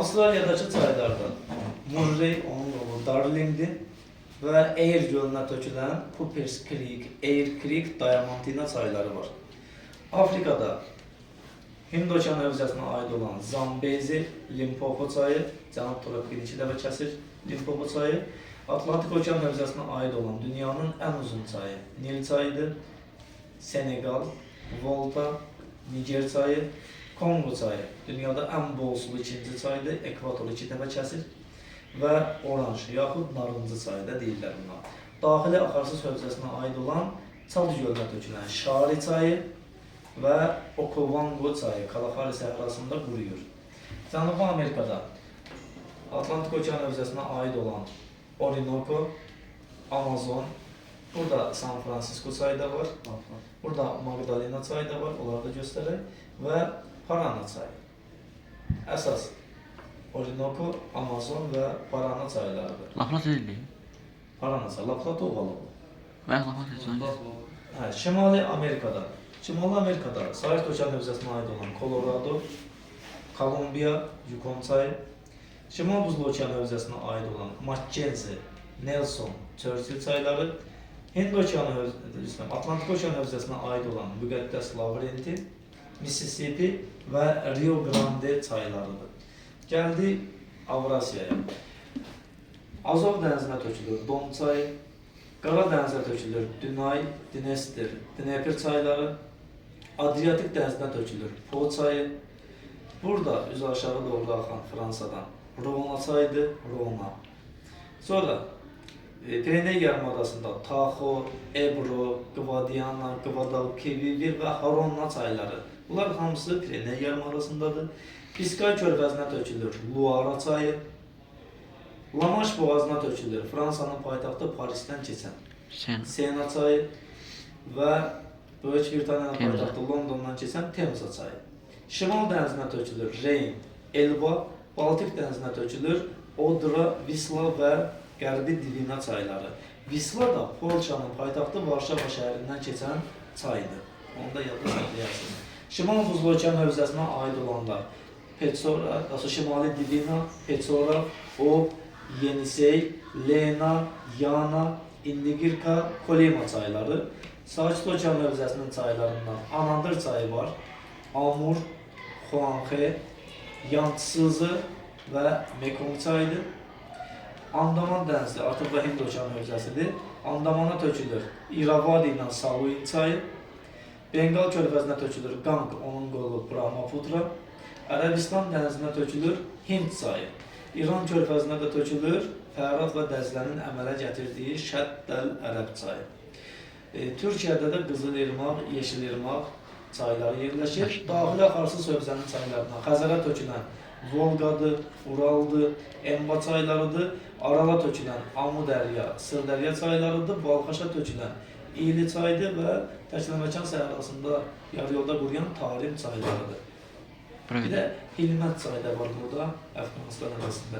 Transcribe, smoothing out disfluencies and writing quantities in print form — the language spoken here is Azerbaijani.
Avustralya'dakı çaylardan Murray, onun yolu Darling'dir və Eyre gölünə tökülən Coopers Creek, Eyre Creek, Diamantina çayları var. Afrikada Hind okean hövzəsinə aid olan Zambezi, Limpopo çayı, Cənub tropik iki dəfə kəsir Limpopo çayı, Atlantik okean hövzəsinə aid olan dünyanın ən uzun çayı Nil çayıdır, Senegal, Volta, Niger çayı, Kongo çayı, dünyada ən bol sulu ikinci çaydır, ekvatoru iki dəfə kəsir və oranj yaxud narıncı çayı da deyirlər buna. Daxili axarsız hövzəsinə aid olan Çad gölünə tökülən Şari çayı və Okovango çayı Kalahari səhrasında quruyur. Cənubi Amerikada Atlantik okean hövzəsinə aid olan Orinoco, Amazon, burada San Francisco çayı da var, burada Magdalena çayı da var, onları da göstərək və Parana çayı. Əsas Orinoco, Amazon və Parana çaylarıdır. Laplace değil. Parana çayı, Laplace ovalı. Ben Laplace değil. Şimali Amerikada Sahil okean hövzəsinə aid olan Colorado, Kolumbiya, Yukon çayı, Şimal buzlu okean hövzəsinə aid olan Mackenzie, Nelson, Churchill çayları, Hind okeanı hövzəsinə, Atlantik okean hövzəsinə aid olan Müqəddəs Lavrenti, Mississippi və Rio Grande çaylarıdır. Gəldi Avrasiyaya. Azov dənizinə tökülür Don çayı, Qara dənizə tökülür Dunay, Dnestr, Dnepr çayları, Adriatik dənizinə tökülür Po çayı, burada üzü aşağı doğru axan Fransadan Rona çayıdır, Rona. Sonra Pireney yarımadasında Taxo, Ebro, Gvadiana, Guadalquivir və Haronna çayları. Bunlar hamısı Pireney yarımadasındadır. Biskay körfəzinə tökülür Luara çayı, Lamanş boğazına tökülür Fransanın paytaxtı Parisdən keçən Sena çayı və Böyük Britaniyanın paytaxtı Londondan keçən Temza çayı. Şimal dənizinə tökülür Reyn, Elba, Baltik dənizinə tökülür Odra, Visla və Qərbi Divina çayları. Visla da Polşanın paytaxtı Varşava şəhərindən keçən çaydır. Onu da yadda saxlayarsınız. Şimal buzlu okean hövzəsinə aid olanlar Petsora, Şimali Divina, Petsora, Ob, Yenisey, Lena, Yana, Indigirka, Kolima çayları. Sakit okean hövzəsinin çaylarından Anandır çayı var, Amur, Xuanxe, Yantısızı və Mekong çayıdır. Andaman dənizi, artıq da Hind okean hövzəsidir. Andamana tökülür İravadi ilə Saluin çayı. Bengal körfəzinə tökülür Gang, onun qolu Brahmaputra. Ərəbistan dənizinə tökülür Hind çayı. İran körfəzinə də tökülür Fərat və Dəzlənin əmələ gətirdiyi Şəddəl Ərəb çayı. Türkiyədə də Qızılırmaq, Yeşilırmaq çayları yerləşir. Daxili axarsız hövzənin çaylarına Xəzərə tökülən Volqadır, Uraldır, Enba çaylarıdır. Arala tökülən Amudərya, Sırdərya çaylarıdır. Balxaşa tökülən İyli çayıdır və Təkləməkan səhrasında yarıyolda quruyan Tarim çaylarıdır. Bir də Hilmət çayı da var burada, Əfqanistan ərazisində.